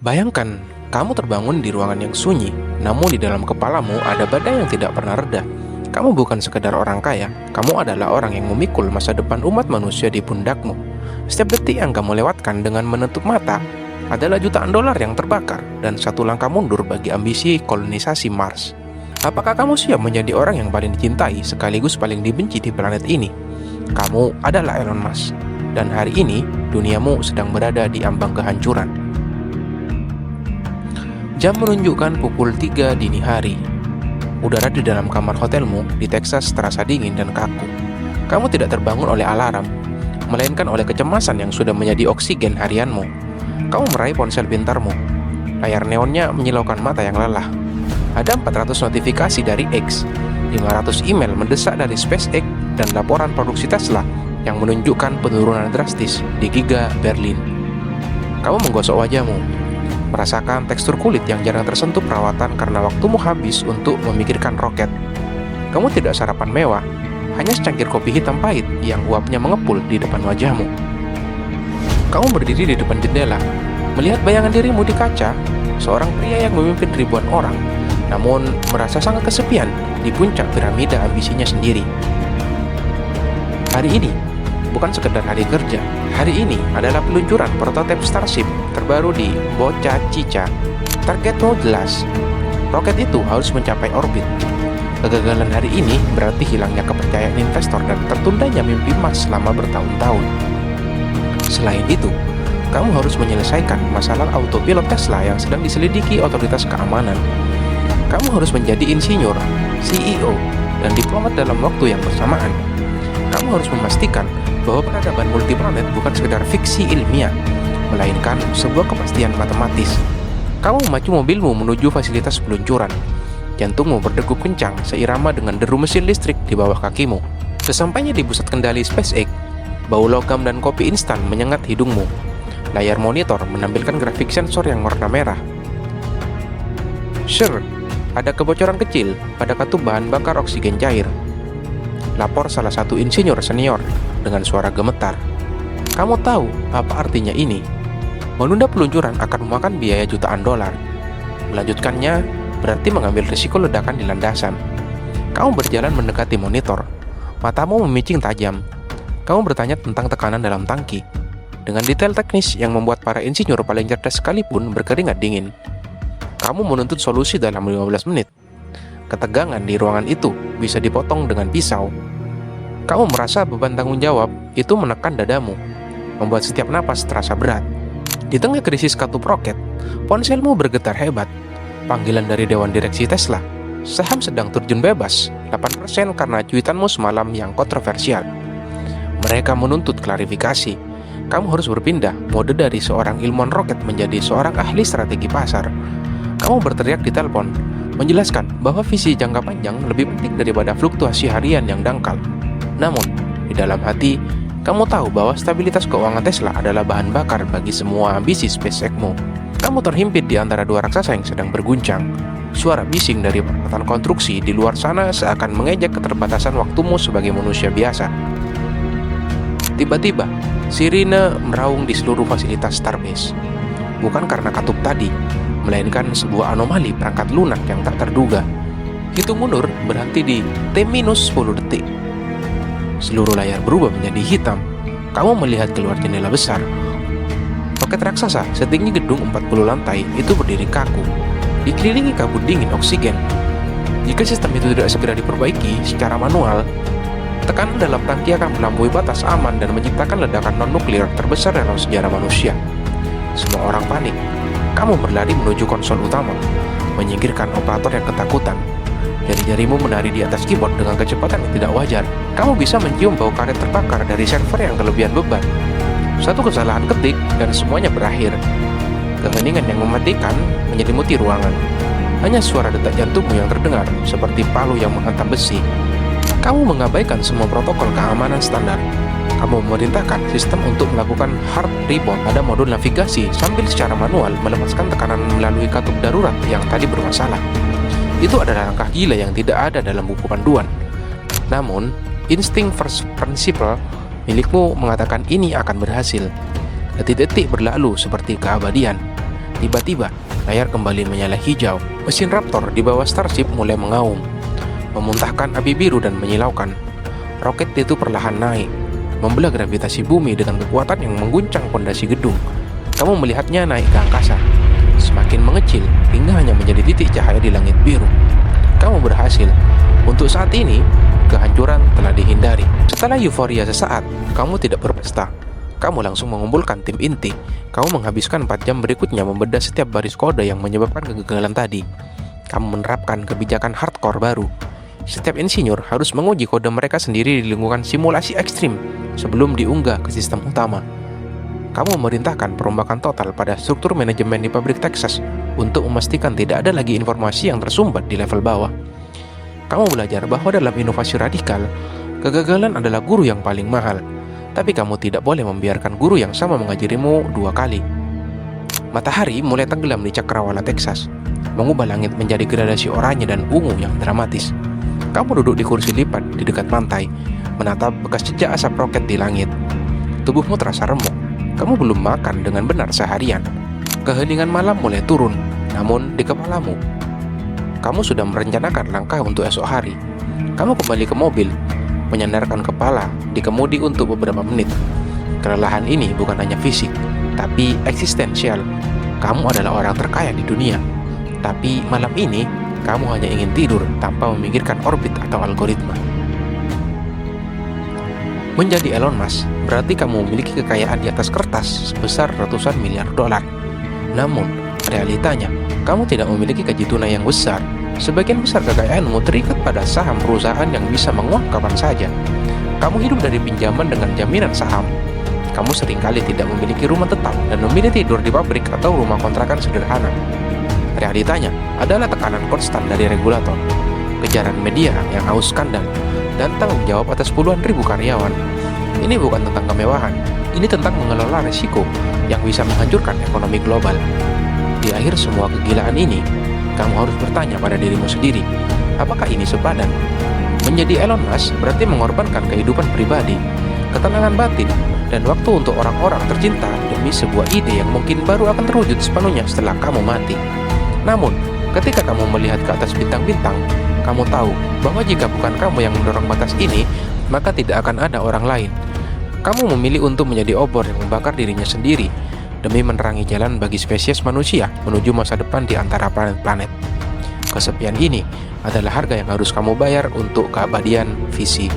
Bayangkan, kamu terbangun di ruangan yang sunyi, namun di dalam kepalamu ada badai yang tidak pernah reda. Kamu bukan sekedar orang kaya, kamu adalah orang yang memikul masa depan umat manusia di pundakmu. Setiap detik yang kamu lewatkan dengan menutup mata adalah jutaan dolar yang terbakar dan satu langkah mundur bagi ambisi kolonisasi Mars. Apakah kamu siap menjadi orang yang paling dicintai sekaligus paling dibenci di planet ini? Kamu adalah Elon Musk, dan hari ini duniamu sedang berada di ambang kehancuran. Jam menunjukkan pukul 3 dini hari. Udara di dalam kamar hotelmu di Texas terasa dingin dan kaku. Kamu tidak terbangun oleh alarm, melainkan oleh kecemasan yang sudah menjadi oksigen harianmu. Kamu meraih ponsel pintarmu. Layar neonnya menyilaukan mata yang lelah. Ada 400 notifikasi dari X, 500 email mendesak dari SpaceX, dan laporan produksi Tesla yang menunjukkan penurunan drastis di Giga Berlin. Kamu menggosok wajahmu, merasakan tekstur kulit yang jarang tersentuh perawatan karena waktumu habis untuk memikirkan roket. Kamu tidak sarapan mewah, hanya secangkir kopi hitam pahit yang uapnya mengepul di depan wajahmu. Kamu berdiri di depan jendela, melihat bayangan dirimu di kaca, seorang pria yang memimpin ribuan orang, namun merasa sangat kesepian di puncak piramida ambisinya sendiri. Hari ini bukan sekedar hari kerja. Hari ini adalah peluncuran prototipe Starship terbaru di Boca Chica. Targetmu jelas. Roket itu harus mencapai orbit. Kegagalan hari ini berarti hilangnya kepercayaan investor dan tertundanya mimpi Mars selama bertahun-tahun. Selain itu, kamu harus menyelesaikan masalah autopilot Tesla yang sedang diselidiki otoritas keamanan. Kamu harus menjadi insinyur, CEO, dan diplomat dalam waktu yang bersamaan. Kamu harus memastikan bahwa peradaban multiplanet bukan sekedar fiksi ilmiah, melainkan sebuah kepastian matematis. Kamu memacu mobilmu menuju fasilitas peluncuran. Jantungmu berdegup kencang seirama dengan deru mesin listrik di bawah kakimu. Sesampainya di pusat kendali SpaceX, bau logam dan kopi instan menyengat hidungmu. Layar monitor menampilkan grafik sensor yang warna merah. Sure, ada kebocoran kecil pada katup bahan bakar oksigen cair. Lapor salah satu insinyur senior dengan suara gemetar. Kamu tahu apa artinya ini? Menunda peluncuran akan memakan biaya jutaan dolar. Melanjutkannya berarti mengambil risiko ledakan di landasan. Kamu berjalan mendekati monitor. Matamu memicing tajam. Kamu bertanya tentang tekanan dalam tangki, dengan detail teknis yang membuat para insinyur paling cerdas sekalipun berkeringat dingin. Kamu menuntut solusi dalam 15 menit. Ketegangan di ruangan itu bisa dipotong dengan pisau. Kamu merasa beban tanggung jawab itu menekan dadamu, membuat setiap napas terasa berat. Di tengah krisis katup roket, ponselmu bergetar hebat. Panggilan dari Dewan Direksi Tesla. Saham sedang terjun bebas, 8% karena cuitanmu semalam yang kontroversial. Mereka menuntut klarifikasi. Kamu harus berpindah mode dari seorang ilmuwan roket menjadi seorang ahli strategi pasar. Kamu berteriak di telepon, menjelaskan bahwa visi jangka panjang lebih penting daripada fluktuasi harian yang dangkal. Namun, di dalam hati, kamu tahu bahwa stabilitas keuangan Tesla adalah bahan bakar bagi semua ambisi SpaceX-mu. Kamu terhimpit di antara dua raksasa yang sedang berguncang. Suara bising dari peralatan konstruksi di luar sana seakan mengejek keterbatasan waktumu sebagai manusia biasa. Tiba-tiba, sirine meraung di seluruh fasilitas Starbase. Bukan karena katup tadi, melainkan sebuah anomali perangkat lunak yang tak terduga. Hitung mundur berhenti di T-10 detik. Seluruh layar berubah menjadi hitam. Kamu melihat keluar jendela besar. Roket raksasa setinggi gedung 40 lantai itu berdiri kaku, dikelilingi kabut dingin oksigen. Jika sistem itu tidak segera diperbaiki secara manual, tekanan dalam tangki akan melampaui batas aman dan menciptakan ledakan non-nuklir terbesar dalam sejarah manusia. Semua orang panik. Kamu berlari menuju konsol utama, menyingkirkan operator yang ketakutan. Jari-jarimu menari di atas keyboard dengan kecepatan yang tidak wajar. Kamu bisa mencium bau karet terbakar dari server yang kelebihan beban. Satu kesalahan ketik dan semuanya berakhir. Keheningan yang mematikan menyelimuti ruangan. Hanya suara detak jantungmu yang terdengar seperti palu yang menghantam besi. Kamu mengabaikan semua protokol keamanan standar. Kamu memerintahkan sistem untuk melakukan hard reboot pada modul navigasi sambil secara manual melepaskan tekanan melalui katup darurat yang tadi bermasalah. Itu adalah langkah gila yang tidak ada dalam buku panduan. Namun, insting first principle milikmu mengatakan ini akan berhasil. Detik-detik berlalu seperti keabadian. Tiba-tiba, layar kembali menyala hijau. Mesin Raptor di bawah Starship mulai mengaum, memuntahkan api biru dan menyilaukan. Roket itu perlahan naik, membelah gravitasi bumi dengan kekuatan yang mengguncang pondasi gedung. Kamu melihatnya naik ke angkasa, semakin mengecil hingga hanya menjadi titik cahaya di langit biru. Kamu berhasil. Untuk saat ini, kehancuran telah dihindari. Setelah euforia sesaat, kamu tidak berpesta. Kamu langsung mengumpulkan tim inti. Kamu menghabiskan 4 jam berikutnya membedah setiap baris kode yang menyebabkan kegagalan tadi. Kamu menerapkan kebijakan hardcore baru. Setiap insinyur harus menguji kode mereka sendiri di lingkungan simulasi ekstrim sebelum diunggah ke sistem utama. Kamu memerintahkan perombakan total pada struktur manajemen di pabrik Texas untuk memastikan tidak ada lagi informasi yang tersumbat di level bawah. Kamu belajar bahwa dalam inovasi radikal, kegagalan adalah guru yang paling mahal. Tapi kamu tidak boleh membiarkan guru yang sama mengajarimu 2 kali. Matahari mulai tenggelam di cakrawala Texas, mengubah langit menjadi gradasi oranye dan ungu yang dramatis. Kamu duduk di kursi lipat di dekat pantai, menatap bekas jejak asap roket di langit. Tubuhmu terasa remuk. Kamu belum makan dengan benar seharian. Keheningan malam mulai turun, namun di kepalamu, kamu sudah merencanakan langkah untuk esok hari. Kamu kembali ke mobil, menyandarkan kepala di kemudi untuk beberapa menit. Kelelahan ini bukan hanya fisik, tapi eksistensial. Kamu adalah orang terkaya di dunia, tapi malam ini kamu hanya ingin tidur tanpa memikirkan orbit atau algoritma. Menjadi Elon Musk berarti kamu memiliki kekayaan di atas kertas sebesar ratusan miliar dolar. Namun, realitanya, kamu tidak memiliki gaji tunai yang besar. Sebagian besar kekayaanmu terikat pada saham perusahaan yang bisa menguap kapan saja. Kamu hidup dari pinjaman dengan jaminan saham. Kamu seringkali tidak memiliki rumah tetap dan memilih tidur di pabrik atau rumah kontrakan sederhana. Realitanya adalah tekanan konstan dari regulator, kejaran media yang haus skandal, dan tanggung jawab atas puluhan ribu karyawan. Ini bukan tentang kemewahan, ini tentang mengelola risiko yang bisa menghancurkan ekonomi global. Di akhir semua kegilaan ini, kamu harus bertanya pada dirimu sendiri, apakah ini sepadan? Menjadi Elon Musk berarti mengorbankan kehidupan pribadi, ketenangan batin, dan waktu untuk orang-orang tercinta demi sebuah ide yang mungkin baru akan terwujud sepenuhnya setelah kamu mati. Namun, ketika kamu melihat ke atas bintang-bintang, kamu tahu bahwa jika bukan kamu yang mendorong batas ini, maka tidak akan ada orang lain. Kamu memilih untuk menjadi obor yang membakar dirinya sendiri, demi menerangi jalan bagi spesies manusia menuju masa depan di antara planet-planet. Kesepian ini adalah harga yang harus kamu bayar untuk keabadian visi.